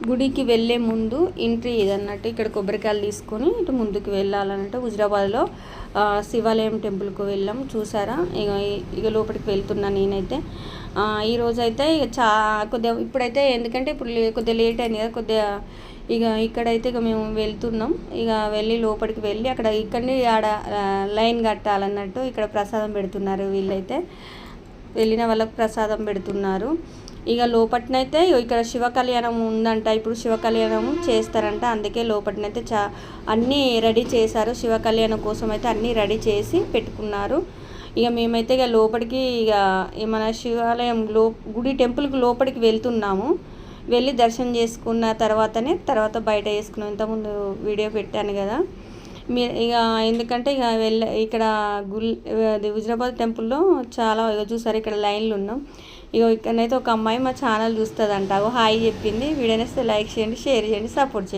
గుడికి వెళ్ళే ముందు ఎంట్రీ ఇదన్నట్టు. ఇక్కడ కొబ్బరికాయలు తీసుకొని ఇటు ముందుకు వెళ్ళాలన్నట్టు. హుజరాబాద్లో శివాలయం టెంపుల్కి వెళ్ళాం, చూసారా. ఇక లోపలికి వెళ్తున్నా నేనైతే. ఈరోజు అయితే ఇక కొద్దిగా ఇప్పుడైతే, ఎందుకంటే ఇప్పుడు కొద్దిగా లేట్ అయింది కదా, కొద్దిగా ఇక్కడైతే మేము వెళ్తున్నాం. వెళ్ళి లోపలికి వెళ్ళి ఇక్కడిని ఆడ లైన్ కట్టాలన్నట్టు. ఇక్కడ ప్రసాదం పెడుతున్నారు వీళ్ళైతే, వెళ్ళిన వాళ్ళకి ప్రసాదం పెడుతున్నారు. లోపటినైతే ఇక్కడ శివ కళ్యాణం ఉందంట, ఇప్పుడు శివ కళ్యాణం చేస్తారంట. అందుకే లోపటినైతే అన్నీ రెడీ చేశారు. శివ కళ్యాణం కోసం అయితే అన్నీ రెడీ చేసి పెట్టుకున్నారు. మేమైతే లోపలికి మన శివాలయం గుడి టెంపుల్కి లోపలికి వెళ్తున్నాము. వెళ్ళి దర్శనం చేసుకున్న తర్వాత బయట వేసుకున్నాం. ఇంతకుముందు వీడియో పెట్టాను కదా మీరు. ఎందుకంటే ఇక్కడ హుజరాబాద్ టెంపుల్లో చాలా చూసారు, ఇక్కడ లైన్లు ఉన్నాం. ఇక్కడనైతే ఒక అమ్మాయి మా ఛానల్ చూస్తుందంట, హాయ్ చెప్పింది. వీడియో నచ్చితే లైక్ చేయండి, షేర్ చేయండి, సపోర్ట్ చేయండి.